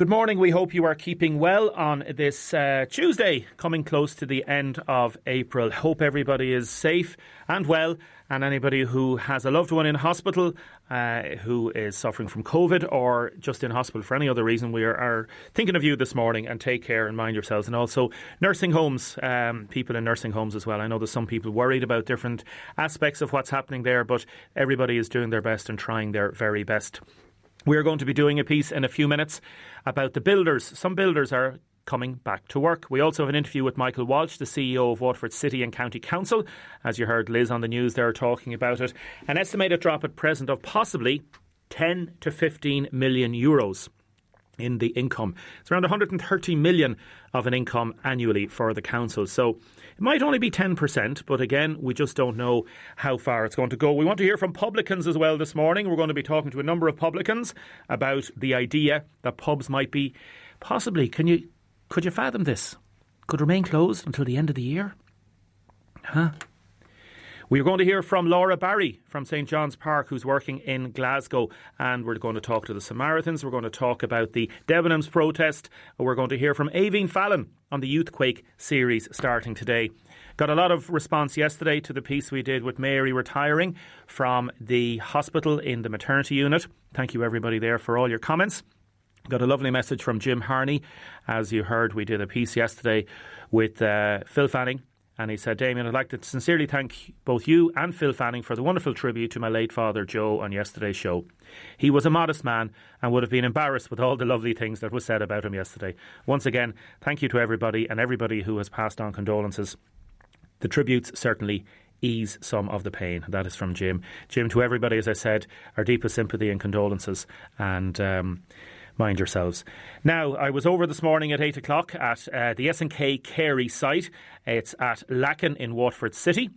Good morning. We hope you are keeping well on this Tuesday, coming close to the end of April. Hope everybody is safe and well, and anybody who has a loved one in hospital who is suffering from COVID or just in hospital for any other reason, we are thinking of you this morning, and take care and mind yourselves. And also nursing homes, people in nursing homes as well. I know there's some people worried about different aspects of what's happening there, but everybody is doing their best and trying their very best. We're going to be doing a piece in a few minutes about the builders. Some builders are coming back to work. We also have an interview with Michael Walsh, the CEO of Waterford City and County Council. As you heard Liz on the news there talking about it. An estimated drop at present of possibly 10 to 15 million euros in the income. It's around 130 million of an income annually for the council. So it might only be 10%, but again, we just don't know how far it's going to go. We want to hear from publicans as well this morning. We're going to be talking to a number of publicans about the idea that pubs might be possibly, could you fathom this? Could remain closed until the end of the year? We're going to hear from Laura Barry from St John's Park, who's working in Glasgow, and we're going to talk to the Samaritans. We're going to talk about the Debenhams protest. We're going to hear from Aoibhinn Fallon on the Youthquake series starting today. Got a lot of response yesterday to the piece we did with Mary retiring from the hospital in the maternity unit. Thank you everybody there for all your comments. Got a lovely message from Jim Harney. As you heard, we did a piece yesterday with Phil Fanning. And he said, Damien, I'd like to sincerely thank both you and Phil Fanning for the wonderful tribute to my late father, Joe, on yesterday's show. He was a modest man and would have been embarrassed with all the lovely things that was said about him yesterday. Once again, thank you to everybody and everybody who has passed on condolences. The tributes certainly ease some of the pain. That is from Jim. Jim, to everybody, as I said, our deepest sympathy and condolences. And mind yourselves. Now, I was over this morning at 8 o'clock at the S&K Carey site. It's at Lacken in Waterford City.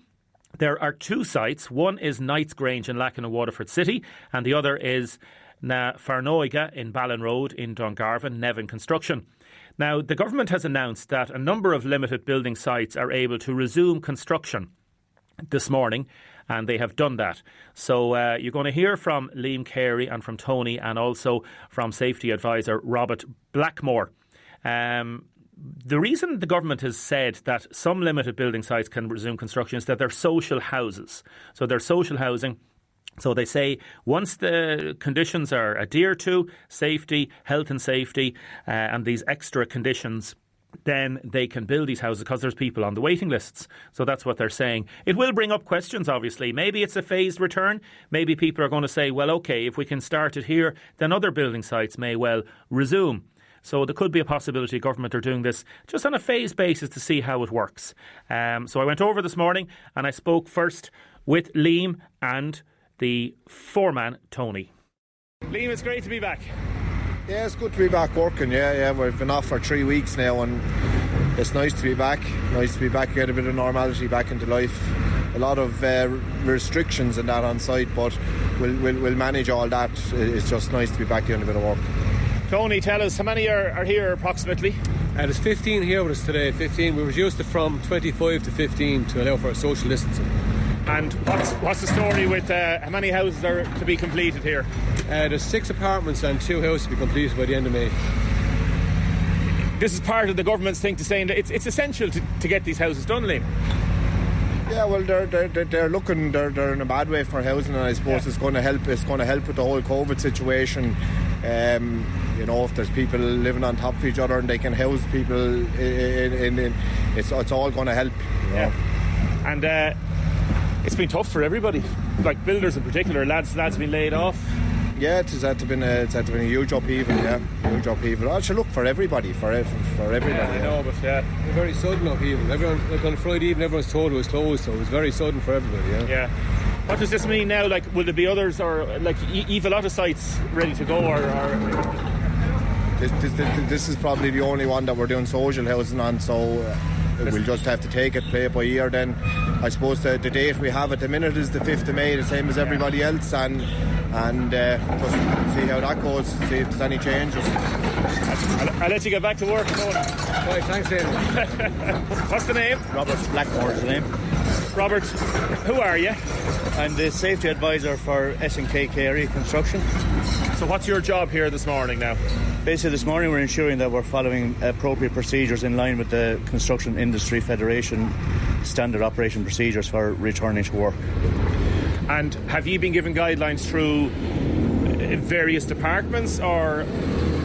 There are two sites. One is Knight's Grange in Lacken in Waterford City, and the other is Na Farnoiga in Ballin Road in Dungarvan, Nevin Construction. Now, the government has announced that a number of limited building sites are able to resume construction this morning, and they have done that. So you're going to hear from Liam Carey and from Tony, and also from safety advisor Robert Blackmore. The reason the government has said that some limited building sites can resume construction is that they're social houses. So they're social housing. So they say once the conditions are adhered to, safety, health and safety, and these extra conditions, then they can build these houses because there's people on the waiting lists. So that's what they're saying. It will bring up questions, obviously. Maybe it's a phased return. Maybe people are going to say, well, OK, if we can start it here, then other building sites may well resume. So there could be a possibility government are doing this just on a phased basis to see how it works. So I went over this morning and I spoke first with Liam and the foreman, Tony. Liam, it's great to be back. Yeah, it's good to be back working. Yeah, we've been off for 3 weeks now, and it's nice to be back. Nice to be back, get a bit of normality back into life. A lot of restrictions and that on site, but we'll manage all that. It's just nice to be back doing a bit of work. Tony, tell us, how many are here approximately? There's 15 here with us today. 15. We reduced it from 25 to 15 to allow for social distancing. And what's the story with how many houses are to be completed here? There's 6 apartments and 2 houses to be completed by the end of May. This is part of the government's thing to saying that it's essential to get these houses done, Liam. Yeah, well, they're looking they're in a bad way for housing, and I suppose it's going to help. It's going to help with the whole COVID situation. You know, if there's people living on top of each other and they can house people, it's all going to help. You know? Yeah. And it's been tough for everybody, like builders in particular. Lads been laid off. Yeah, it's had to been a huge upheaval. Yeah, huge upheaval. I should look for everybody, for everybody. Yeah, I know, but a very sudden upheaval. Everyone, like on Friday evening, everyone's told it was closed, so it was very sudden for everybody. Yeah. Yeah. What does this mean now? Like, will there be others, or like you've a lot of sites ready to go, or? This is probably the only one that we're doing social housing on, so. We'll just have to take it, play it by ear then. I suppose the date we have at the minute is the 5th of May, the same as everybody else, and just see how that goes, see if there's any changes. I'll let you get back to work. Right, thanks, David. What's the name? Robert Blackmore is the name. Robert, who are you? I'm the safety advisor for S&K Carey Construction. So what's your job here this morning now? Basically, this morning we're ensuring that we're following appropriate procedures in line with the Construction Industry Federation standard operation procedures for returning to work. And have you been given guidelines through various departments or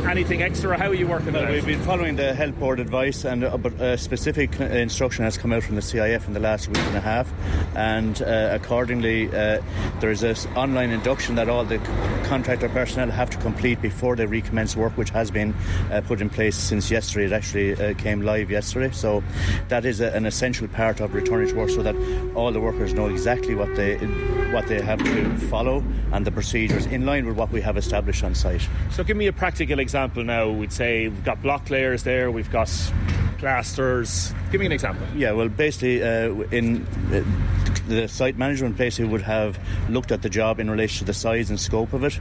anything extra? How are you working that out? We've been following the Health Board advice, but a specific instruction has come out from the CIF in the last week and a half, and accordingly there is this online induction that all the contractor personnel have to complete before they recommence work, which has been put in place since yesterday. It actually came live yesterday, so that is an essential part of returning to work, so that all the workers know exactly what they have to follow and the procedures in line with what we have established on site. So give me a practical example now. We'd say we've got block layers there, we've got plasters. Give me an example. Yeah, well, basically in the site management basically would have looked at the job in relation to the size and scope of it,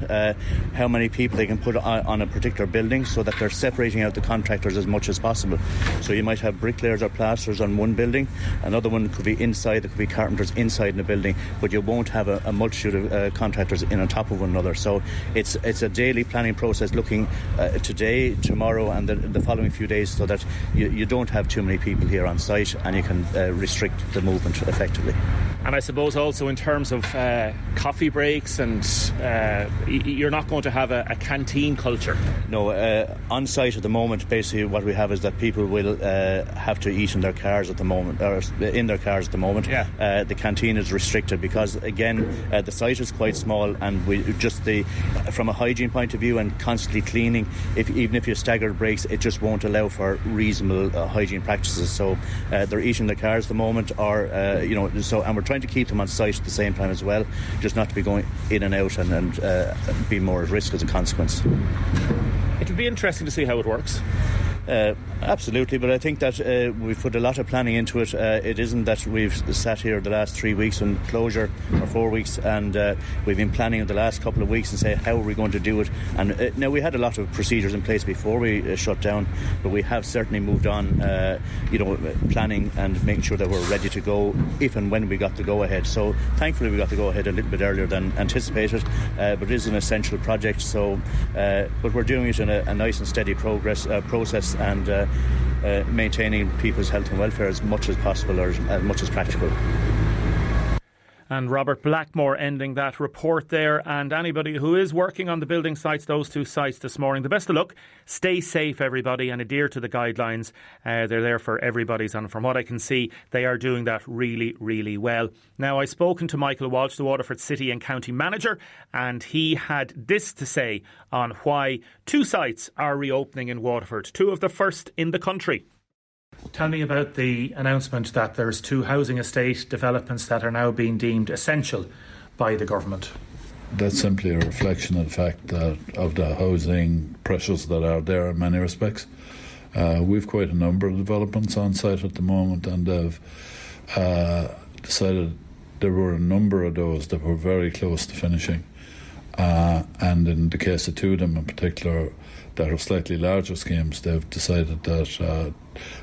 how many people they can put on a particular building, so that they're separating out the contractors as much as possible. So you might have bricklayers or plasterers on one building, another one could be inside, there could be carpenters inside in the building, but you won't have a multitude of contractors in on top of one another. So it's a daily planning process, looking today, tomorrow and the following few days, so that you don't have too many people here on site and you can restrict the movement effectively. And I suppose also in terms of coffee breaks, and you're not going to have a canteen culture. No, on site at the moment, basically what we have is that people will have to eat in their cars at the moment, or in their cars at the moment. Yeah. The canteen is restricted because, again, the site is quite small, and we just from a hygiene point of view and constantly cleaning, even if you stagger breaks, it just won't allow for reasonable hygiene practices. So they're eating in their cars at the moment, or and we're trying to keep them on site at the same time as well, just not to be going in and out and be more at risk as a consequence. It'll be interesting to see how it works. Absolutely, but I think that we've put a lot of planning into it. It isn't that we've sat here the last 3 weeks on closure, or 4 weeks, and we've been planning the last couple of weeks and say, how are we going to do it? And now we had a lot of procedures in place before we shut down, but we have certainly moved on, planning and making sure that we're ready to go if and when we got the go-ahead. So thankfully we got the go-ahead a little bit earlier than anticipated, but it is an essential project. So, but we're doing it in a nice and steady process, and maintaining people's health and welfare as much as possible, or as much as practical. And Robert Blackmore ending that report there. And anybody who is working on the building sites, those two sites this morning, the best of luck. Stay safe, everybody, and adhere to the guidelines. They're there for everybody's, and from what I can see, they are doing that really, really well. Now, I've spoken to Michael Walsh, the Waterford City and County Manager, and he had this to say on why two sites are reopening in Waterford, two of the first in the country. Tell me about the announcement that there's two housing estate developments that are now being deemed essential by the government. That's simply a reflection of the fact that of the housing pressures that are there in many respects. We've quite a number of developments on site at the moment, and they've decided there were a number of those that were very close to finishing. And in the case of two of them in particular that are slightly larger schemes, they've decided that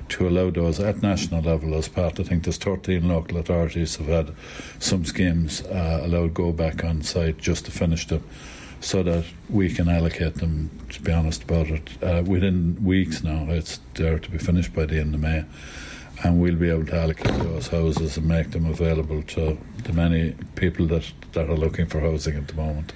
to allow those at national level as part, I think there's 13 local authorities have had some schemes allowed go back on site just to finish them, so that we can allocate them, to be honest about it, within weeks now. It's there to be finished by the end of May, and we'll be able to allocate those houses and make them available to the many people that are looking for housing at the moment.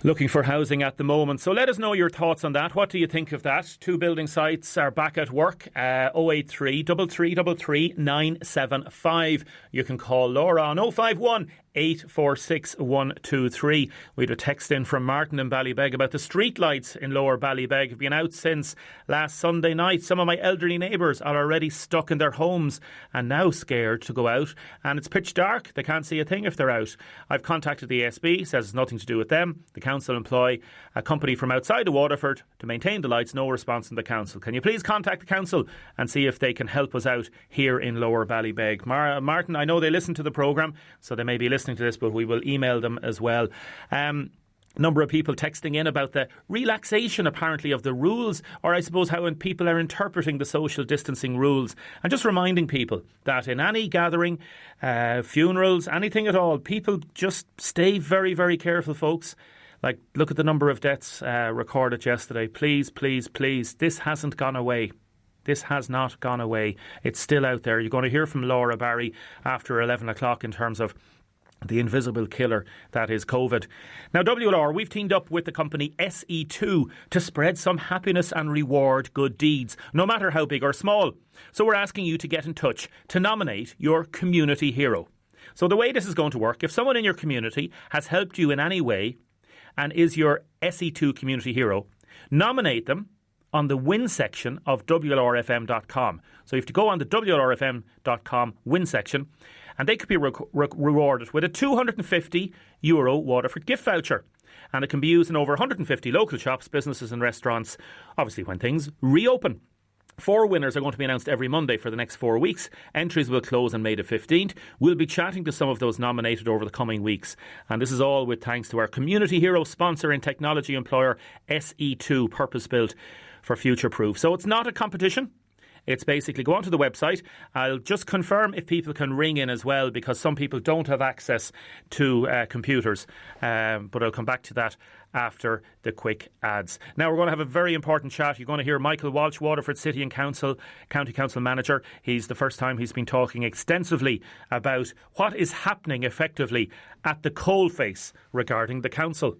Looking for housing at the moment. So let us know your thoughts on that. What do you think of that? Two building sites are back at work. 083 3333 975. You can call Laura on 051 846 123. We had a text in from Martin in Ballybeg about the street lights in Lower Ballybeg have been out since last Sunday night. Some of my elderly neighbours are already stuck in their homes and now scared to go out, and it's pitch dark. They can't see a thing if they're out. I've contacted the ASB, says it's nothing to do with them. The council employ a company from outside of Waterford to maintain the lights. No response from the council. Can you please contact the council and see if they can help us out here in Lower Ballybeg? Martin, I know they listen to the programme, so they may be listening to this, but we will email them as well. Number of people texting in about the relaxation apparently of the rules, or I suppose how people are interpreting the social distancing rules, and just reminding people that in any gathering, funerals, anything at all, people just stay very, very careful, folks. Like, look at the number of deaths recorded yesterday. Please, please, please. This hasn't gone away. This has not gone away. It's still out there. You're going to hear from Laura Barry after 11 o'clock in terms of the invisible killer that is COVID. Now, WLR, we've teamed up with the company SE2 to spread some happiness and reward good deeds, no matter how big or small. So we're asking you to get in touch to nominate your community hero. So the way this is going to work, if someone in your community has helped you in any way and is your SE2 community hero, nominate them on the win section of WLRFM.com. So you have to go on the WLRFM.com win section, and they could be rewarded with a €250 Waterford gift voucher. And it can be used in over 150 local shops, businesses and restaurants, obviously when things reopen. 4 winners are going to be announced every Monday for the next 4 weeks. Entries will close on May the 15th. We'll be chatting to some of those nominated over the coming weeks. And this is all with thanks to our community hero sponsor and technology employer, SE2, purpose-built for future-proof. So it's not a competition. It's basically go onto the website. I'll just confirm if people can ring in as well, because some people don't have access to computers. But I'll come back to that after the quick ads. Now we're going to have a very important chat. You're going to hear Michael Walsh, Waterford City and County Council Manager. He's the first time he's been talking extensively about what is happening effectively at the coalface regarding the council.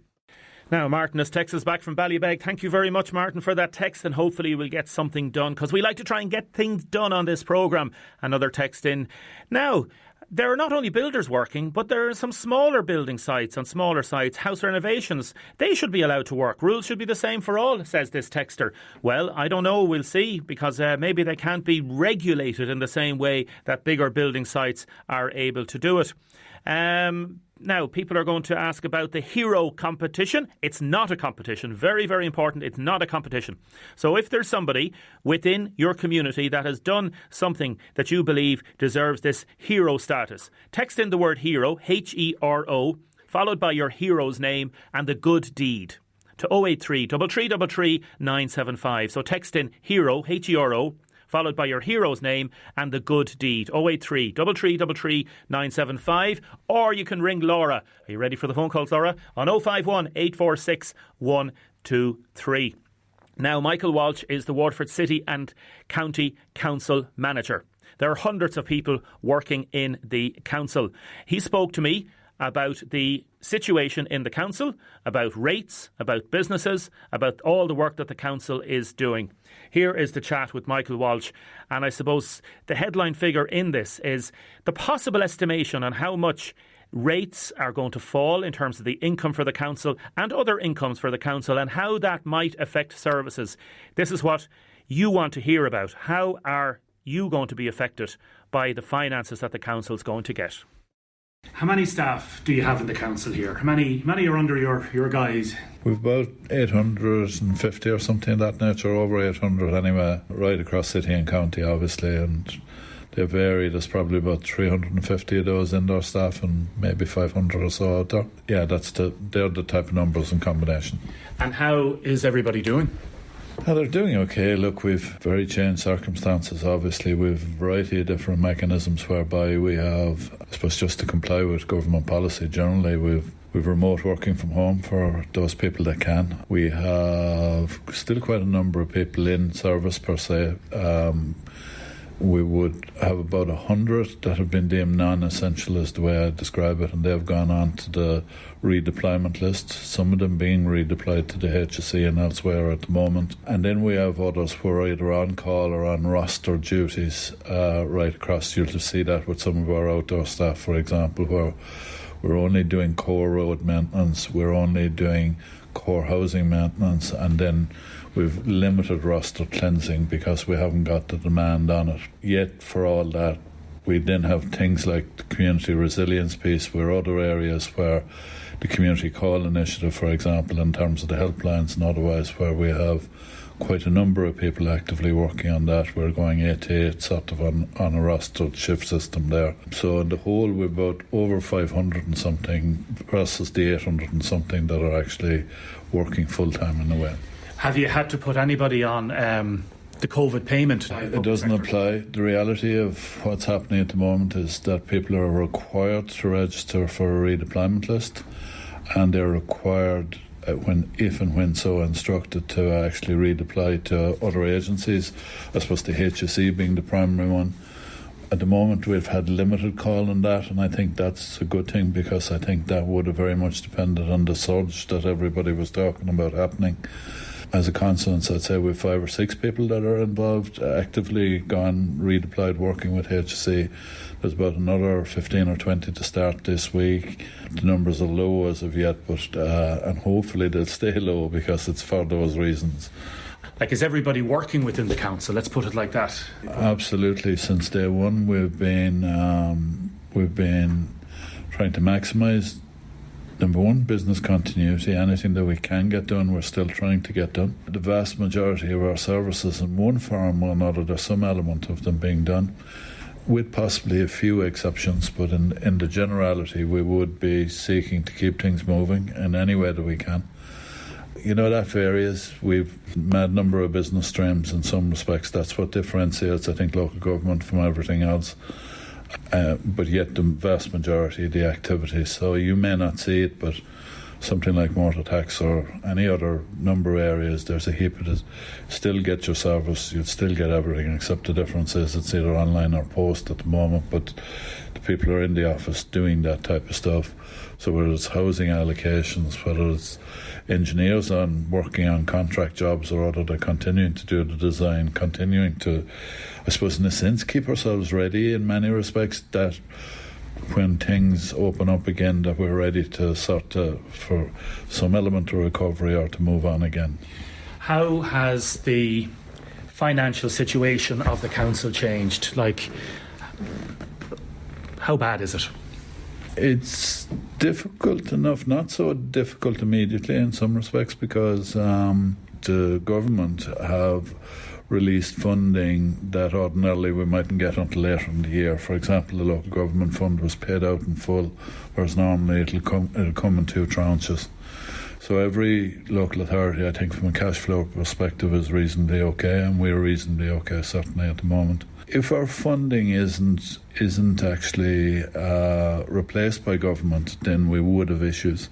Now, Martin has texted us back from Ballybeg. Thank you very much, Martin, for that text, and hopefully we'll get something done, because we like to try and get things done on this programme. Another text in. Now, there are not only builders working, but there are some smaller building sites on smaller sites, house renovations. They should be allowed to work. Rules should be the same for all, says this texter. Well, I don't know. We'll see, because maybe they can't be regulated in the same way that bigger building sites are able to do it. Now, people are going to ask about the hero competition. It's not a competition. Very, very important. It's not a competition. So if there's somebody within your community that has done something that you believe deserves this hero status, text in the word hero, HERO, followed by your hero's name and the good deed to 083 333 975. So text in hero, HERO, followed by your hero's name and the good deed. 083 333 975. Or you can ring Laura. Are you ready for the phone calls, Laura? On 051 846 123. Now, Michael Walsh is the Waterford City and County Council Manager. There are hundreds of people working in the council. He spoke to me about the situation in the council, about rates, about businesses, about all the work that the council is doing. Here is the chat with Michael Walsh, and I suppose the headline figure in this is the possible estimation on how much rates are going to fall in terms of the income for the council and other incomes for the council, and how that might affect services. This is what you want to hear about. How are you going to be affected by the finances that the council is going to get? How many staff do you have in the council here? How many are under your guise? We've about 850 or something of that nature, over 800 anyway, right across city and county, obviously, and they vary. There's probably about 350 of those indoor staff and maybe 500 or so out there. Yeah, they're the type of numbers in combination. And how is everybody doing? They're doing okay. Look, we've very changed circumstances, obviously. We've a variety of different mechanisms whereby we have, I suppose, just to comply with government policy generally, we've remote working from home for those people that can. We have still quite a number of people in service per se. We would have about 100 that have been deemed non-essential, is the way I describe it, and they've gone on to the redeployment list, some of them being redeployed to the HSE and elsewhere at the moment. And then we have others who are either on call or on roster duties right across. You'll see that with some of our outdoor staff, for example, where we're only doing core road maintenance, we're only doing core housing maintenance, and then we've limited roster cleansing because we haven't got the demand on it. Yet for all that, we then have things like the community resilience piece, where other areas where the community call initiative, for example, in terms of the helplines and otherwise, where we have quite a number of people actively working on that. We're going 8 to 8 sort of on a rostered shift system there. So in the whole, we're about over 500 and something versus the 800 and something that are actually working full-time in a way. Have you had to put anybody on the COVID payment? It doesn't apply. The reality of what's happening at the moment is that people are required to register for a redeployment list, and they're required if and when so instructed, to actually redeploy to other agencies. I suppose the HSE being the primary one. At the moment we've had limited call on that, and I think that's a good thing, because I think that would have very much depended on the surge that everybody was talking about happening. As a consequence, I'd say we've 5 or 6 people that are involved, actively gone, redeployed, working with HSE. There's about another 15 or 20 to start this week. The numbers are low as of yet, but and hopefully they'll stay low, because it's for those reasons. Like, is everybody working within the council? Let's put it like that. Absolutely. Since day one, we've been trying to maximise, number one, business continuity. Anything that we can get done, we're still trying to get done. The vast majority of our services, in one form or another, there's some element of them being done, with possibly a few exceptions, but in the generality, we would be seeking to keep things moving in any way that we can. You know, that varies. We've a mad number of business streams in some respects. That's what differentiates, I think, local government from everything else. But yet the vast majority of the activities. So you may not see it, but something like mortar tax or any other number of areas, there's a heap of it. Still get your service, you'd still get everything, except the difference is it's either online or post at the moment, but the people are in the office doing that type of stuff. So whether it's housing allocations, whether it's engineers working on contract jobs, or other, they're continuing to do the design, continuing to, I suppose in a sense, keep ourselves ready in many respects, that when things open up again, that we're ready to for some element of recovery or to move on again. How has the financial situation of the council changed? Like, how bad is it? It's difficult enough, not so difficult immediately in some respects, because the government have released funding that ordinarily we mightn't get until later in the year. For example, the local government fund was paid out in full, whereas normally it'll come in 2 tranches. So every local authority, I think, from a cash flow perspective, is reasonably okay, and we're reasonably okay certainly at the moment. If our funding isn't actually replaced by government, then we would have issues.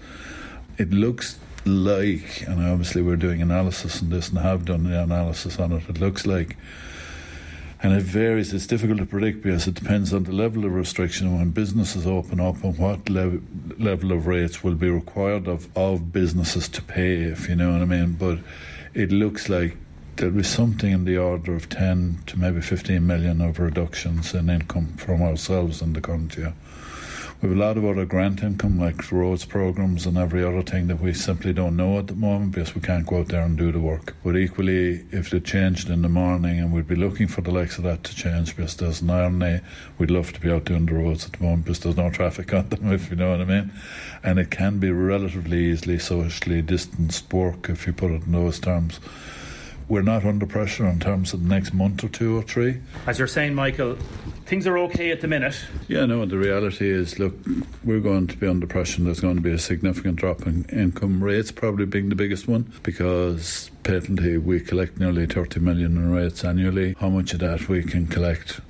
It looks like, and obviously we're doing analysis on this and have done the analysis on it, it looks like, and it varies, it's difficult to predict because it depends on the level of restriction when businesses open up and what level of rates will be required of businesses to pay, if you know what I mean. But it looks like there'll be something in the order of 10 to maybe 15 million of reductions in income from ourselves in the current year. We have a lot of other grant income, like roads programmes and every other thing that we simply don't know at the moment because we can't go out there and do the work. But equally, if it changed in the morning, and we'd be looking for the likes of that to change, because there's an irony, we'd love to be out doing the roads at the moment because there's no traffic on them, if you know what I mean. And it can be relatively easily socially distanced work, if you put it in those terms. We're not under pressure in terms of the next month or 2 or 3. As you're saying, Michael, things are okay at the minute. Yeah, no, the reality is, look, we're going to be under pressure, and there's going to be a significant drop in income rates, probably being the biggest one, because patently we collect nearly 30 million in rates annually. How much of that we can collect?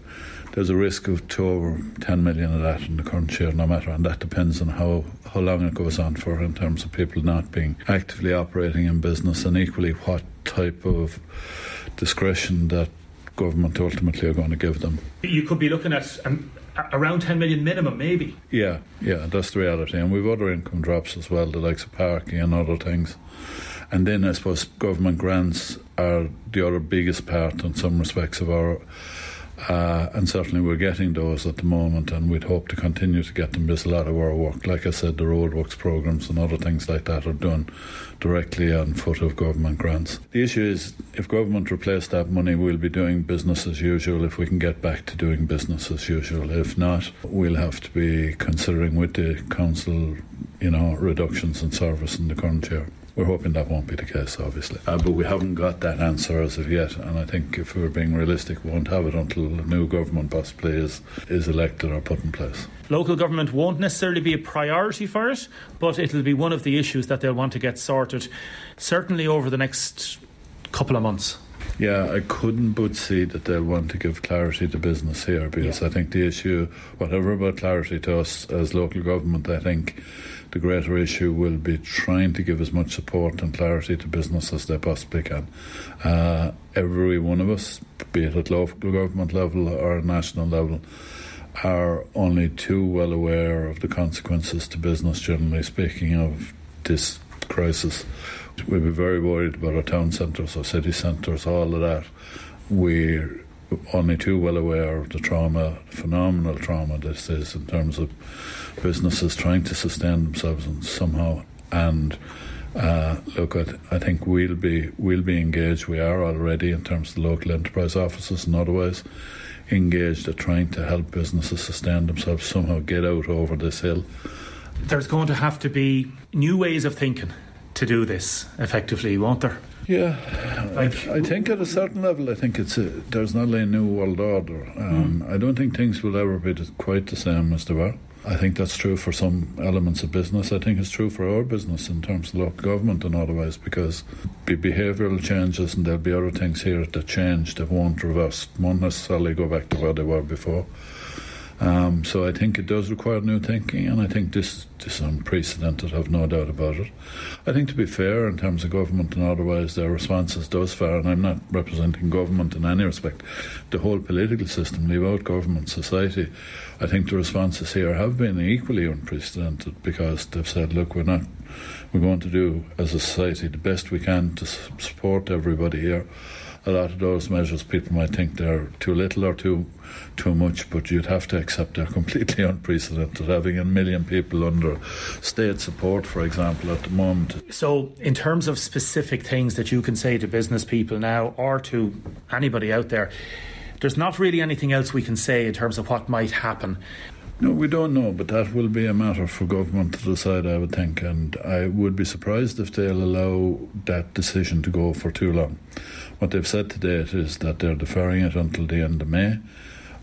There's a risk of over 10 million of that in the current year, no matter, and that depends on how long it goes on for, in terms of people not being actively operating in business, and equally what type of discretion that government ultimately are going to give them. You could be looking at around 10 million minimum, maybe. Yeah, that's the reality. And we've other income drops as well, the likes of parking and other things. And then I suppose government grants are the other biggest part in some respects of our and certainly we're getting those at the moment, and we'd hope to continue to get them because a lot of our work, like I said, the roadworks programmes and other things like that are done directly on foot of government grants. The issue is, if government replace that money, we'll be doing business as usual if we can get back to doing business as usual. If not, we'll have to be considering with the council, reductions in service in the current year. We're hoping that won't be the case, obviously. But we haven't got that answer as of yet, and I think if we're being realistic, we won't have it until the new government possibly is elected or put in place. Local government won't necessarily be a priority for it, but it'll be one of the issues that they'll want to get sorted, certainly over the next couple of months. Yeah, I couldn't but see that they'll want to give clarity to business here, because I think the issue, whatever about clarity to us as local government, I think the greater issue will be trying to give as much support and clarity to business as they possibly can. Every one of us, be it at local government level or national level, are only too well aware of the consequences to business, generally speaking, of this crisis. We'd be very worried about our town centres, our city centres, all of that. We're only too well aware of the trauma, phenomenal trauma this is in terms of businesses trying to sustain themselves and somehow. And look, I think we'll be engaged. We are already, in terms of the local enterprise offices and otherwise, engaged at trying to help businesses sustain themselves, somehow get out over this hill. There's going to have to be new ways of thinking to do this effectively, won't there? Yeah, I think at a certain level, I think there's not only a new world order. I don't think things will ever be quite the same as they were. I think that's true for some elements of business. I think it's true for our business in terms of local government and otherwise, because behavioural changes, and there'll be other things here that change that won't reverse, won't necessarily go back to where they were before. So I think it does require new thinking, and I think this is unprecedented, I've no doubt about it. I think, to be fair, in terms of government and otherwise, their responses does fare, and I'm not representing government in any respect, the whole political system, leave out government, society. I think the responses here have been equally unprecedented, because they've said, look, we're going to do as a society the best we can to support everybody here. A lot of those measures, people might think they're too little or too much, but you'd have to accept they're completely unprecedented, having 1 million people under state support, for example, at the moment. So in terms of specific things that you can say to business people now, or to anybody out there, there's not really anything else we can say in terms of what might happen. No, we don't know, but that will be a matter for government to decide, I would think, and I would be surprised if they'll allow that decision to go for too long. What they've said to date is that they're deferring it until the end of May.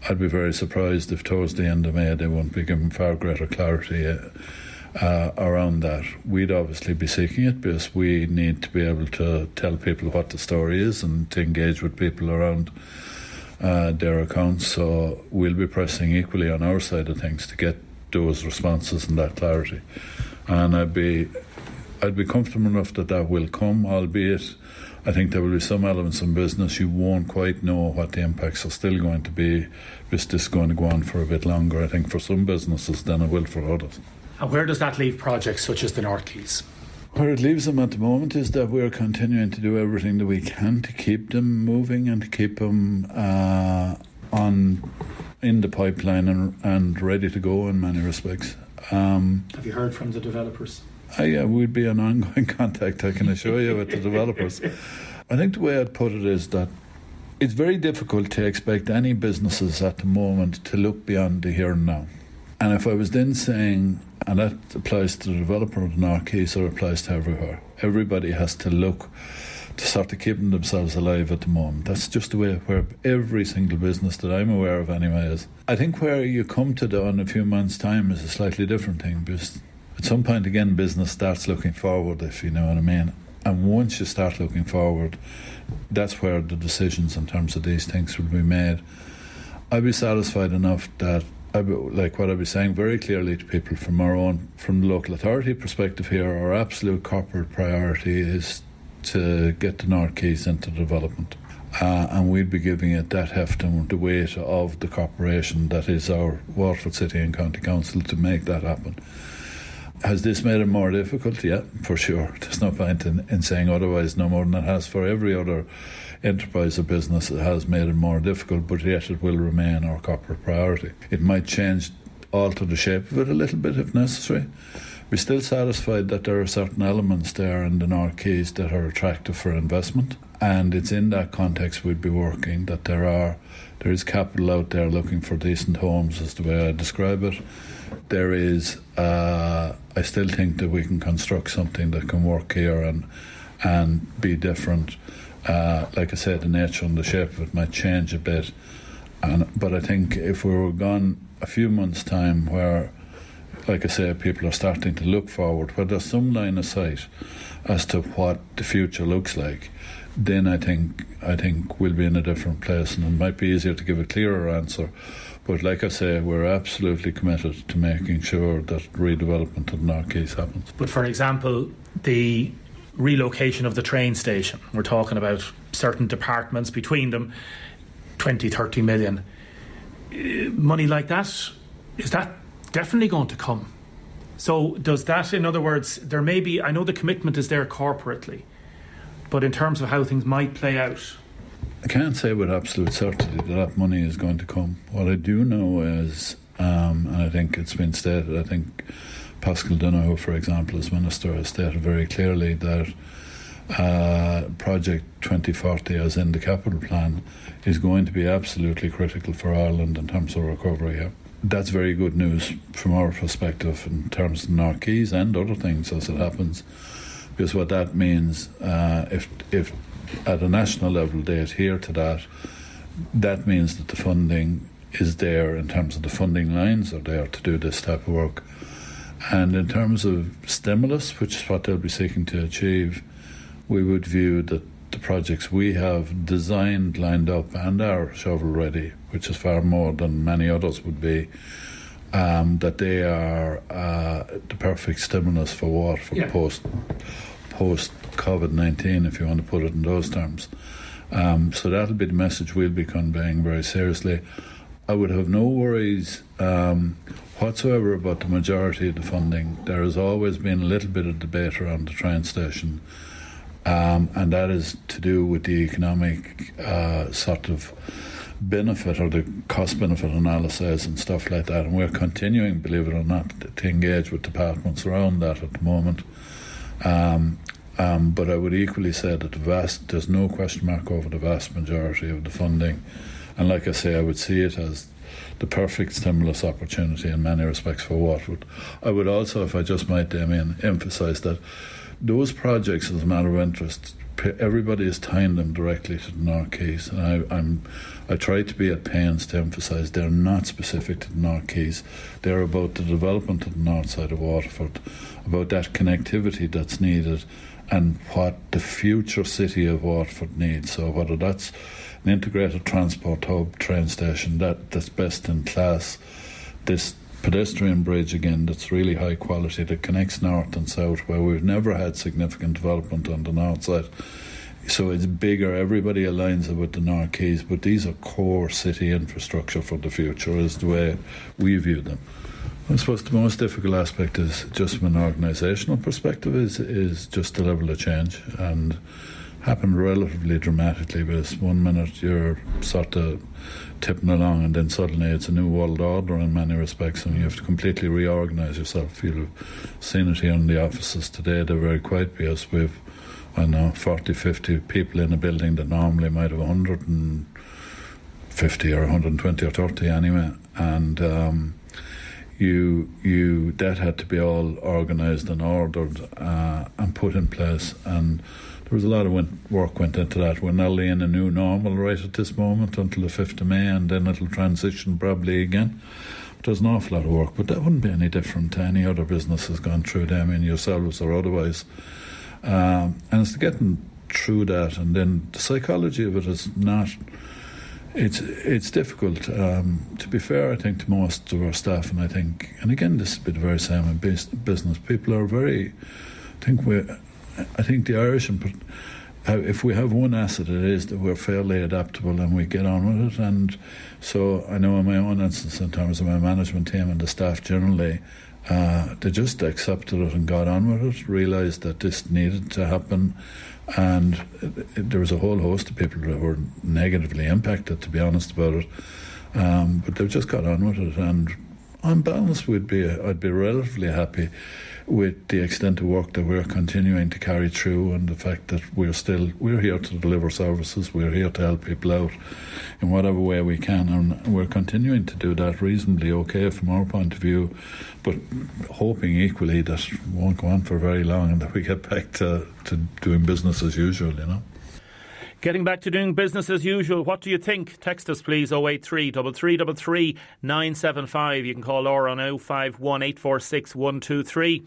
I'd be very surprised if towards the end of May they won't be given far greater clarity around that. We'd obviously be seeking it, because we need to be able to tell people what the story is and to engage with people around their accounts. So we'll be pressing equally on our side of things to get those responses and that clarity. And I'd be comfortable enough that will come, albeit I think there will be some elements in business you won't quite know what the impacts are still going to be. Is this going to go on for a bit longer, I think, for some businesses than it will for others. And where does that leave projects such as the North Quays? Where it leaves them at the moment is that we're continuing to do everything that we can to keep them moving and to keep them in the pipeline and ready to go in many respects. Have you heard from the developers? Yeah, we'd be in ongoing contact, I can assure you, with the developers. I think the way I'd put it is that it's very difficult to expect any businesses at the moment to look beyond the here and now. And if I was then saying, and that applies to the developer of the North Quays, or applies to everywhere, everybody has to look to sort of keeping themselves alive at the moment. That's just the way where every single business that I'm aware of anyway is. I think where you come to in a few months' time is a slightly different thing, because at some point again business starts looking forward, if you know what I mean. And once you start looking forward, that's where the decisions in terms of these things will be made. I'd be satisfied enough that, like what I'd be saying very clearly to people from the local authority perspective here, our absolute corporate priority is to get the North Quays into development. And we'd be giving it that heft and the weight of the corporation that is our Waterford City and County Council to make that happen. Has this made it more difficult? Yeah, for sure. There's no point in saying otherwise, no more than it has for every other enterprise or business. It has made it more difficult, but yet it will remain our corporate priority. It might alter the shape of it a little bit if necessary. We're still satisfied that there are certain elements there in the North Quays that are attractive for investment, and it's in that context we'd be working, that there is capital out there looking for decent homes, is the way I describe it. There is, I still think that we can construct something that can work here and be different. Like I said, the nature and the shape of it might change a bit, but I think if we were gone a few months' time where, like I say, people are starting to look forward, where there's some line of sight as to what the future looks like, then I think we'll be in a different place, and it might be easier to give a clearer answer. But like I say, we're absolutely committed to making sure that redevelopment of North Quays happens. But for example, the relocation of the train station, we're talking about certain departments between them, 20, 30 million. Money like that, is that definitely going to come? So does that, in other words, there may be, I know the commitment is there corporately, but in terms of how things might play out, I can't say with absolute certainty that money is going to come. What I do know is, and I think it's been stated, I think Pascal Donoghue, for example, as Minister, has stated very clearly that Project 2040, as in the capital plan, is going to be absolutely critical for Ireland in terms of recovery here. That's very good news from our perspective in terms of North Quays and other things as it happens, because what that means, if at a national level they adhere to that, that means that the funding is there in terms of the funding lines are there to do this type of work. And in terms of stimulus, which is what they'll be seeking to achieve, we would view that the projects we have designed, lined up and are shovel ready, which is far more than many others would be, that they are the perfect stimulus for Waterford post COVID-19, if you want to put it in those terms. So that'll be the message we'll be conveying very seriously. I would have no worries whatsoever about the majority of the funding. There has always been a little bit of debate around the train station, and that is to do with the economic sort of benefit or the cost-benefit analysis and stuff like that, and we're continuing, believe it or not, to engage with departments around that at the moment. But I would equally say that there's no question mark over the vast majority of the funding, and like I say, I would see it as the perfect stimulus opportunity in many respects for Waterford. I would also, if I just might, Damien, emphasise that those projects, as a matter of interest, everybody is tying them directly to the North Quays, and I try to be at pains to emphasise they're not specific to the North Quays. They're about the development of the north side of Waterford, about that connectivity that's needed and what the future city of Waterford needs. So whether that's an integrated transport hub, train station that's best in class, this pedestrian bridge again that's really high quality that connects north and south, where we've never had significant development on the north side. So it's bigger, everybody aligns it with the North Quays, but these are core city infrastructure for the future is the way we view them. I suppose the most difficult aspect is just from an organisational perspective is just the level of change, and happened relatively dramatically, because one minute you're sort of tipping along and then suddenly it's a new world order in many respects, and you have to completely reorganise yourself. You'll have seen it here in the offices today. They're very quiet because we've 40, 50 people in a building that normally might have 150 or 120 or 30 anyway, and that had to be all organised and ordered and put in place, and there was a lot of work went into that. We're nearly in a new normal right at this moment until the 5th of May, and then it'll transition probably again. But there's an awful lot of work, but that wouldn't be any different to any other business has gone through them, in yourselves or otherwise. And it's getting through that, and then the psychology of it is not... It's difficult. To be fair, I think to most of our staff, and again, this has been the very same in business. People are very... I think the Irish, if we have one asset, it is that we're fairly adaptable and we get on with it. And so I know in my own instance, in terms of my management team and the staff generally, they just accepted it and got on with it, realised that this needed to happen. And there was a whole host of people that were negatively impacted, to be honest about it. But they just got on with it. And on balance, I'd be relatively happy with the extent of work that we're continuing to carry through, and the fact that we're here to deliver services, we're here to help people out in whatever way we can, and we're continuing to do that reasonably okay from our point of view, but hoping equally that it won't go on for very long and that we get back to doing business as usual, Getting back to doing business as usual, what do you think? Text us please, 083 3333 975. You can call Laura on 051 846 123.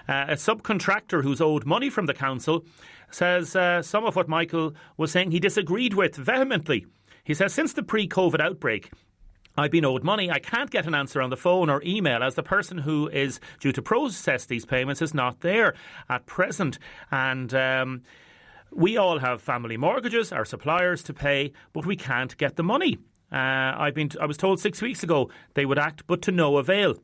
A subcontractor who's owed money from the council says some of what Michael was saying he disagreed with vehemently. He says, since the pre-COVID outbreak, I've been owed money. I can't get an answer on the phone or email as the person who is due to process these payments is not there at present. And we all have family mortgages, our suppliers to pay, but we can't get the money. I was told 6 weeks ago they would act, but to no avail.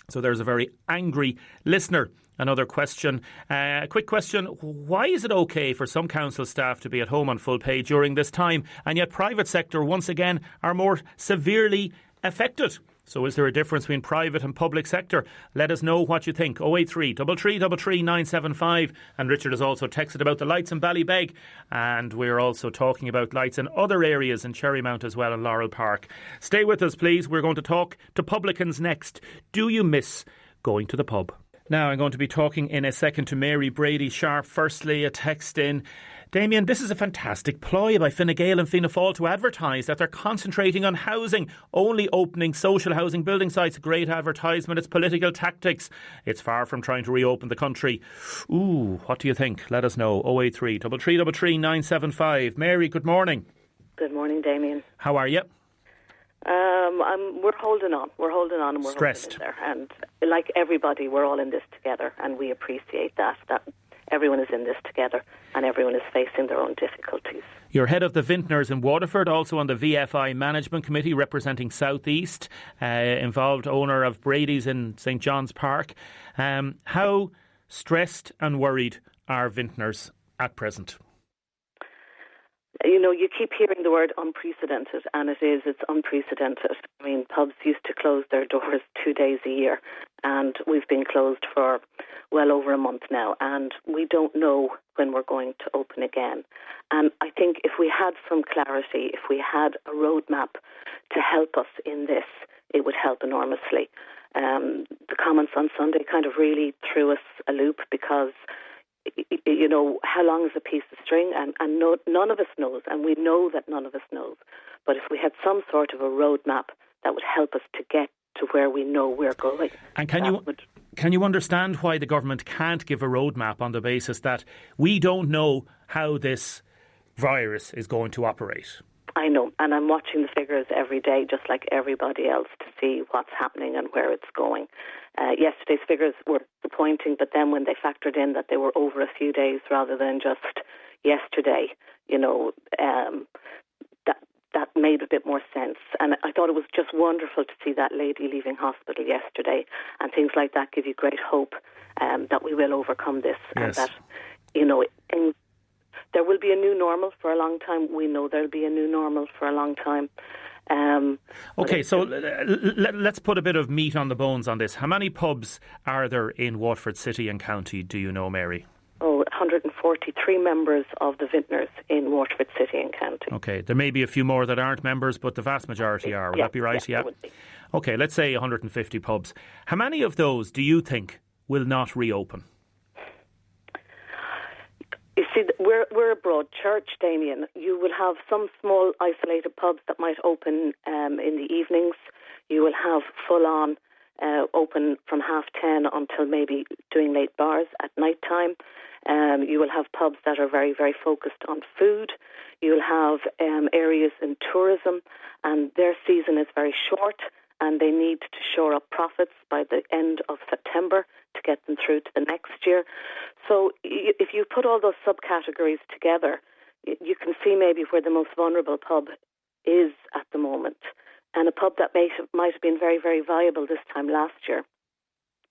So there's a very angry listener. Another question, a quick question. Why is it okay for some council staff to be at home on full pay during this time, and yet private sector once again are more severely affected? So is there a difference between private and public sector? Let us know what you think. 083 333 975. And Richard has also texted about the lights in Ballybeg. And we're also talking about lights in other areas in Cherrymount as well, in Laurel Park. Stay with us, please. We're going to talk to publicans next. Do you miss going to the pub? Now, I'm going to be talking in a second to Mary Brady Sharp. Firstly, a text in. Damien, this is a fantastic ploy by Fine Gael and Fianna Fáil to advertise that they're concentrating on housing, only opening social housing building sites. Great advertisement. It's political tactics. It's far from trying to reopen the country. Ooh, what do you think? Let us know. 083 333 975. Mary, good morning. Good morning, Damien. How are you? We're holding on. We're holding on and we're stressed. Holding in there. And like everybody, we're all in this together, and we appreciate that everyone is in this together and everyone is facing their own difficulties. You're head of the Vintners in Waterford, also on the VFI Management Committee representing South East, involved owner of Brady's in St John's Park. How stressed and worried are vintners at present? You know, you keep hearing the word unprecedented, and it's unprecedented. I mean, pubs used to close their doors 2 days a year, and we've been closed for well over a month now, and we don't know when we're going to open again. And I think if we had some clarity, if we had a roadmap to help us in this, it would help enormously. The comments on Sunday kind of really threw us a loop because, you know, how long is a piece of string? And none of us knows, and we know that none of us knows. But if we had some sort of a roadmap that would help us to get to where we know we're going. And can you understand why the government can't give a roadmap on the basis that we don't know how this virus is going to operate? I know, and I'm watching the figures every day, just like everybody else, to see what's happening and where it's going. Yesterday's figures were disappointing, but then when they factored in that they were over a few days rather than just yesterday, you know, that made a bit more sense. And I thought it was just wonderful to see that lady leaving hospital yesterday, and things like that give you great hope that we will overcome this. Yes. And that, you know, there will be a new normal for a long time. We know there will be a new normal for a long time. OK, so let's put a bit of meat on the bones on this. How many pubs are there in Waterford City and County, do you know, Mary? 143 members of the Vintners in Waterford City and County. OK, there may be a few more that aren't members, but the vast majority are. Would that be right? Yeah. Would be. OK, let's say 150 pubs. How many of those do you think will not reopen? You see, we're a broad church, Damien. You will have some small isolated pubs that might open in the evenings. You will have full-on open from 10:30 until maybe doing late bars at night time. You will have pubs that are very, very focused on food. You'll have areas in tourism, and their season is very short, and they need to shore up profits by the end of September to get them through to the next year. So if you put all those subcategories together, you can see maybe where the most vulnerable pub is at the moment. And a pub that might have been very, very viable this time last year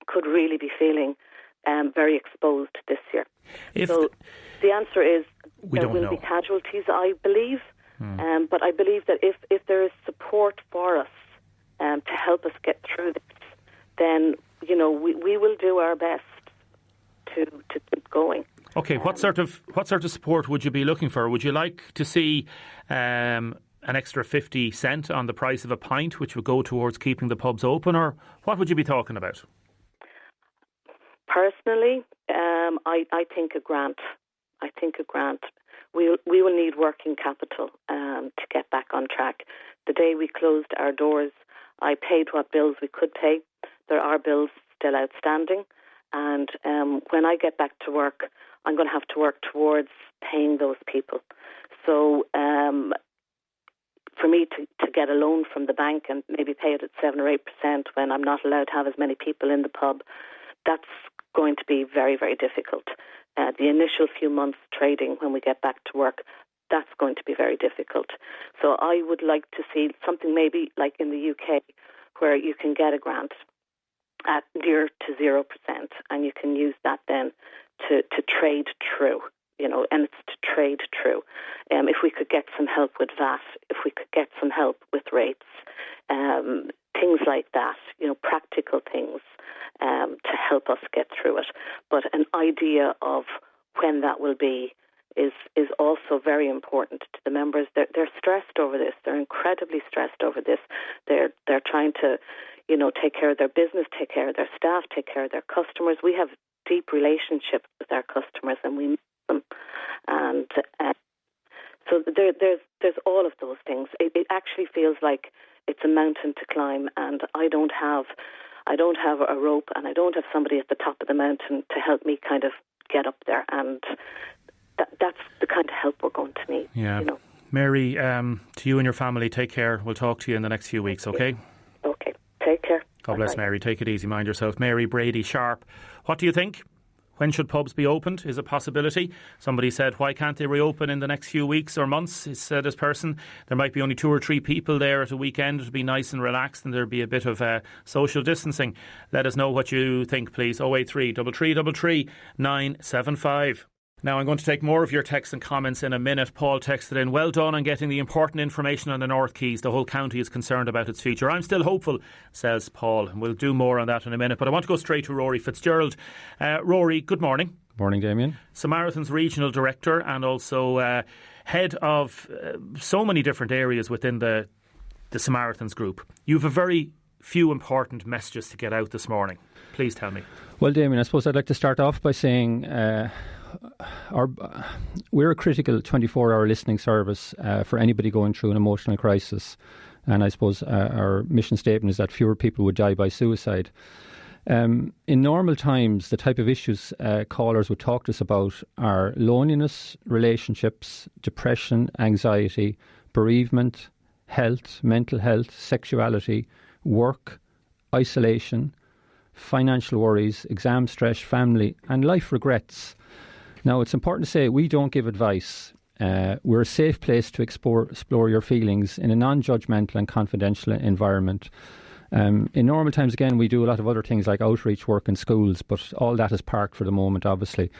could really be feeling very exposed this year. So the answer is there will be casualties, I believe. But I believe that if there is support for us to help us get through this, then, you know, we will do our best to keep going. Okay, what sort of support would you be looking for? Would you like to see an extra 50 cent on the price of a pint, which would go towards keeping the pubs open, or what would you be talking about? Personally, I think a grant. I think a grant. We will need working capital to get back on track. The day we closed our doors, I paid what bills we could pay. There are bills still outstanding. And when I get back to work, I'm going to have to work towards paying those people. So for me to get a loan from the bank and maybe pay it at 7 or 8% when I'm not allowed to have as many people in the pub, that's going to be very, very difficult. The initial few months trading when we get back to work, that's going to be very difficult. So I would like to see something maybe like in the UK where you can get a grant at near to 0% and you can use that then to trade through. And it's to trade through. If we could get some help with VAT, if we could get some help with rates, things like that, practical things to help us get through it. But an idea of when that will be is also very important to the members. They're stressed over this. They're incredibly stressed over this. They're trying to, take care of their business, take care of their staff, take care of their customers. We have deep relationships with our customers, and we them. And so there's all of those things. It actually feels like it's a mountain to climb, and I don't have a rope, and I don't have somebody at the top of the mountain to help me kind of get up there. And that's the kind of help we're going to need. Yeah, Mary, to you and your family, take care. We'll talk to you in the next few weeks. Okay. Okay. Take care. God bless. Mary. Take it easy. Mind yourself. Mary Brady Sharp. What do you think? When should pubs be opened is a possibility. Somebody said, why can't they reopen in the next few weeks or months? Said this person, there might be only 2 or 3 people there at a weekend. It would be nice and relaxed and there'd be a bit of social distancing. Let us know what you think, please. 083 333 975. Now, I'm going to take more of your texts and comments in a minute. Paul texted in, well done on getting the important information on the North Quays. The whole county is concerned about its future. I'm still hopeful, says Paul. And we'll do more on that in a minute. But I want to go straight to Rory Fitzgerald. Rory, good morning. Morning, Damien. Samaritans Regional Director and also head of so many different areas within the Samaritans group. You have a very few important messages to get out this morning. Please tell me. Well, Damien, I suppose I'd like to start off by saying we're a critical 24-hour listening service for anybody going through an emotional crisis. And I suppose our mission statement is that fewer people would die by suicide. In normal times, the type of issues callers would talk to us about are loneliness, relationships, depression, anxiety, bereavement, health, mental health, sexuality, work, isolation, financial worries, exam stress, family, and life regrets. Now, it's important to say we don't give advice. We're a safe place to explore your feelings in a non-judgmental and confidential environment. In normal times, again, we do a lot of other things like outreach work in schools, but all that is parked for the moment, obviously.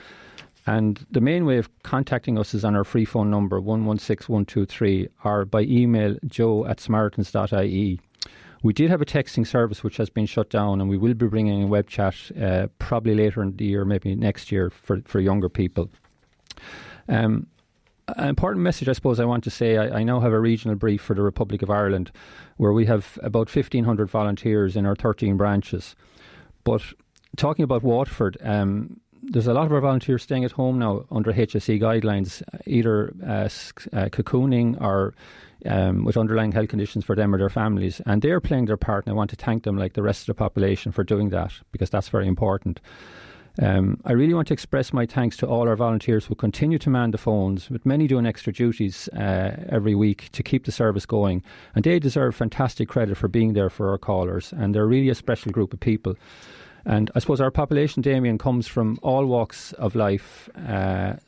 And the main way of contacting us is on our free phone number, 116123, or by email, joe@samaritans.ie. We did have a texting service which has been shut down, and we will be bringing a web chat probably later in the year, maybe next year, for younger people. An important message, I suppose, I want to say, I now have a regional brief for the Republic of Ireland where we have about 1,500 volunteers in our 13 branches. But talking about Waterford, there's a lot of our volunteers staying at home now under HSE guidelines, either cocooning or with underlying health conditions for them or their families. And they're playing their part, and I want to thank them like the rest of the population for doing that, because that's very important. I really want to express my thanks to all our volunteers who continue to man the phones, with many doing extra duties every week to keep the service going. And they deserve fantastic credit for being there for our callers, and they're really a special group of people. And I suppose our population, Damien, comes from all walks of life,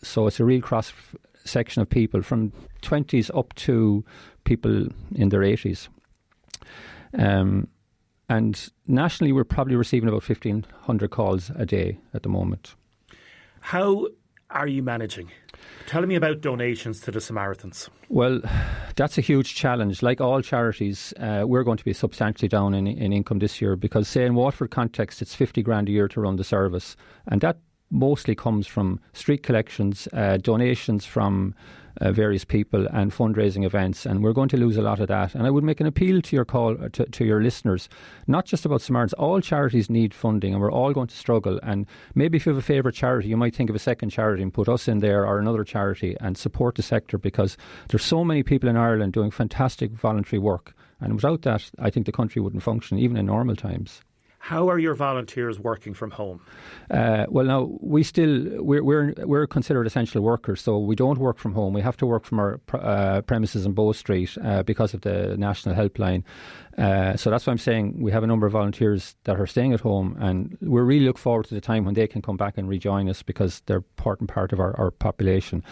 so it's a real cross-section of people, from 20s up to people in their 80s. And nationally, we're probably receiving about 1,500 calls a day at the moment. How are you managing? Tell me about donations to the Samaritans. Well, that's a huge challenge. Like all charities, we're going to be substantially down in income this year because, say, in Waterford context, it's 50 grand a year to run the service. And that mostly comes from street collections, donations from various people and fundraising events, and we're going to lose a lot of that. And I would make an appeal to your to your listeners, not just about Samaritans. All charities need funding, and we're all going to struggle. And maybe if you have a favourite charity, you might think of a second charity and put us in there, or another charity, and support the sector, because there's so many people in Ireland doing fantastic voluntary work, and without that, I think the country wouldn't function even in normal times. How are your volunteers working from home? Well, now we're considered essential workers, so we don't work from home. We have to work from our premises in Bow Street because of the national helpline. So that's why I'm saying we have a number of volunteers that are staying at home, and we really look forward to the time when they can come back and rejoin us because they're important part of our population.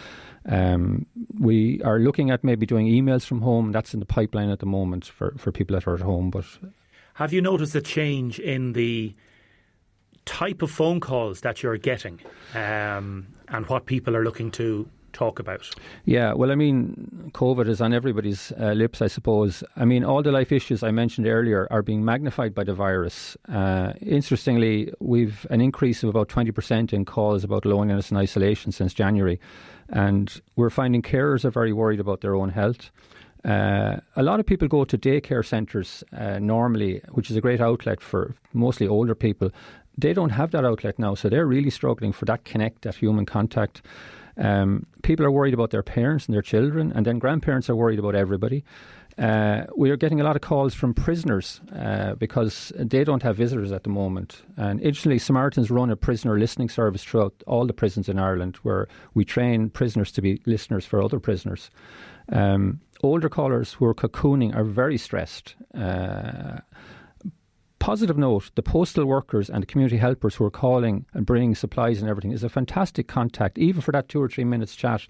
We are looking at maybe doing emails from home. That's in the pipeline at the moment for people that are at home, but. Have you noticed a change in the type of phone calls that you're getting and what people are looking to talk about? Yeah, well, I mean, COVID is on everybody's lips, I suppose. I mean, all the life issues I mentioned earlier are being magnified by the virus. Interestingly, we've an increase of about 20% in calls about loneliness and isolation since January. And we're finding carers are very worried about their own health. A lot of people go to daycare centres normally, which is a great outlet for mostly older people. They don't have that outlet now, so they're really struggling for that connect, that human contact. People are worried about their parents and their children, and then grandparents are worried about everybody. We are getting a lot of calls from prisoners because they don't have visitors at the moment. And interestingly, Samaritans run a prisoner listening service throughout all the prisons in Ireland, where we train prisoners to be listeners for other prisoners. Older callers who are cocooning are very stressed. Positive note, the postal workers and the community helpers who are calling and bringing supplies and everything is a fantastic contact, even for that 2 or 3 minutes chat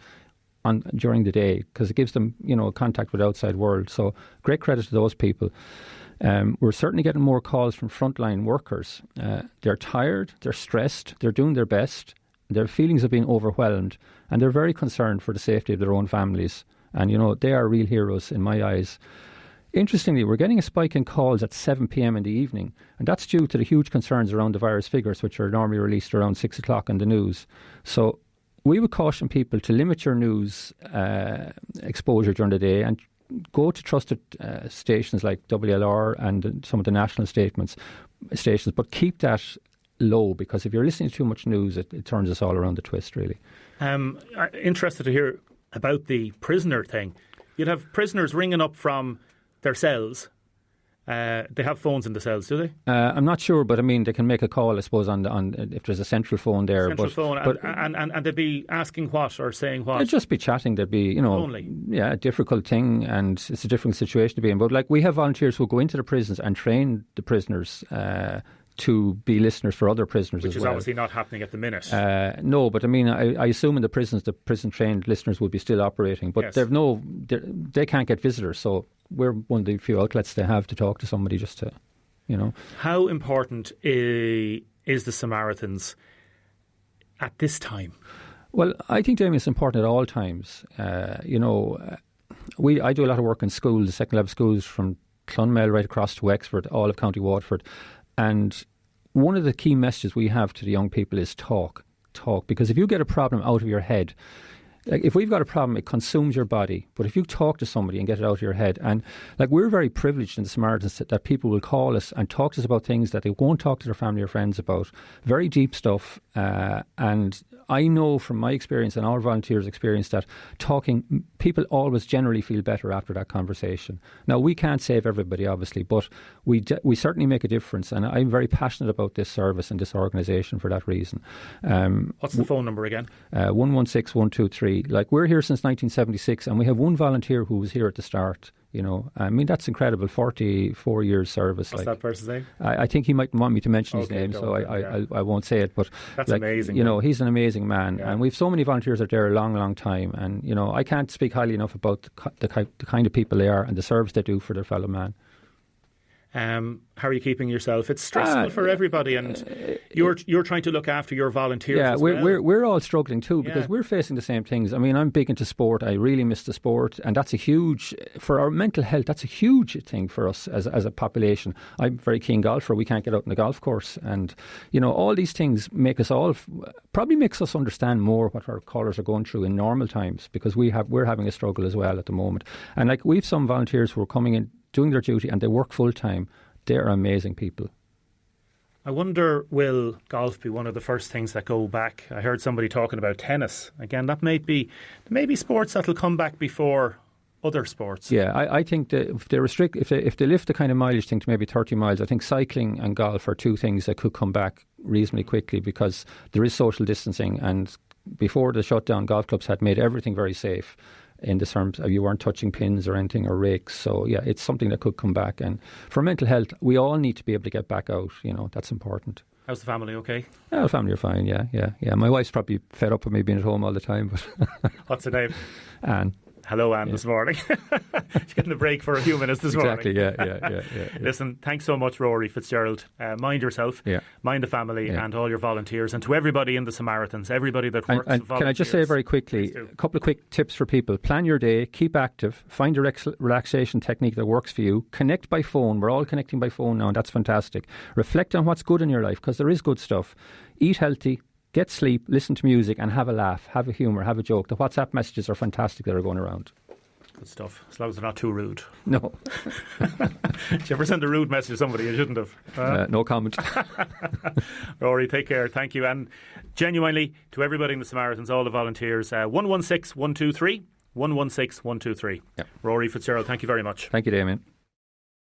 during the day, because it gives them, a contact with the outside world. So great credit to those people. We're certainly getting more calls from frontline workers. They're tired, they're stressed, they're doing their best, their feelings of being overwhelmed, and they're very concerned for the safety of their own families. And, they are real heroes in my eyes. Interestingly, we're getting a spike in calls at 7 p.m. in the evening, and that's due to the huge concerns around the virus figures, which are normally released around 6 o'clock in the news. So we would caution people to limit your news exposure during the day and go to trusted stations like WLR and some of the national stations, but keep that low, because if you're listening to too much news, it turns us all around the twist, really. Interested to hear about the prisoner thing. You'd have prisoners ringing up from their cells. They have phones in the cells, do they? I'm not sure, but I mean, they can make a call, I suppose, on if there's a central phone there. And they'd be asking what or saying what? They'd just be chatting. They'd be, Only. Yeah, a difficult thing, and it's a difficult situation to be in. But we have volunteers who go into the prisons and train the prisoners to be listeners for other prisoners as well. Which is obviously not happening at the minute. No, but I mean, I assume in the prisons, the prison-trained listeners will be still operating. But yes. They can't get visitors, so we're one of the few outlets they have to talk to somebody just to, How important is the Samaritans at this time? Well, I think, Damien, it's important at all times. I do a lot of work in schools, second-level schools from Clonmel right across to Wexford, all of County Waterford. And one of the key messages we have to the young people is talk. Because if you get a problem out of your head, like if we've got a problem, it consumes your body. But if you talk to somebody and get it out of your head, and we're very privileged in the Samaritans that people will call us and talk to us about things that they won't talk to their family or friends about. Very deep stuff. And I know from my experience and our volunteers' experience that talking, people always generally feel better after that conversation. Now, we can't save everybody, obviously, but we certainly make a difference. And I'm very passionate about this service and this organisation for that reason. What's the phone number again? 116 123. We're here since 1976, and we have one volunteer who was here at the start. I mean, that's incredible. 44 years service. What's that person's name? I think he might want me to mention his name, so I won't say it. But that's amazing. He's an amazing man, and we've so many volunteers out there a long, long time. And I can't speak highly enough about the kind of people they are and the service they do for their fellow man. How are you keeping yourself? It's stressful for everybody, and you're trying to look after your volunteers. Yeah, as well. we're all struggling too, because we're facing the same things. I mean, I'm big into sport. I really miss the sport, and that's a huge for our mental health. That's a huge thing for us as a population. I'm a very keen golfer. We can't get out on the golf course, and all these things make us probably makes us understand more what our callers are going through in normal times, because we're having a struggle as well at the moment. And we've some volunteers who are coming in, doing their duty, and they work full time. They're amazing people. I wonder, will golf be one of the first things that go back? I heard somebody talking about tennis. Again, that may be sports that will come back before other sports. Yeah, I think that if they lift the kind of mileage thing to maybe 30 miles, I think cycling and golf are two things that could come back reasonably quickly, because there is social distancing, and before the shutdown, golf clubs had made everything very safe in the terms of you weren't touching pins or anything or rakes. So yeah, it's something that could come back. And for mental health, we all need to be able to get back out. That's important. How's the family? Okay? Yeah, the family are fine. Yeah. My wife's probably fed up with me being at home all the time. But what's her name? Anne. Hello, Anne, this morning. She's getting a break for a few minutes this morning. Exactly, yeah. Listen, thanks so much, Rory Fitzgerald. Mind yourself, mind the family and all your volunteers, and to everybody in the Samaritans, everybody that works with volunteers. Can I just say very quickly, a couple of quick tips for people. Plan your day, keep active, find a relaxation technique that works for you. Connect by phone. We're all connecting by phone now, and that's fantastic. Reflect on what's good in your life, because there is good stuff. Eat healthy. Get sleep, listen to music, and have a laugh, have a humour, have a joke. The WhatsApp messages are fantastic that are going around. Good stuff, as long as they're not too rude. No. Did you ever send a rude message to somebody? You shouldn't have. No comment. Rory, take care. Thank you. And genuinely, to everybody in the Samaritans, all the volunteers, 116 123, 116 123. Yep. Rory Fitzgerald, thank you very much. Thank you, Damien.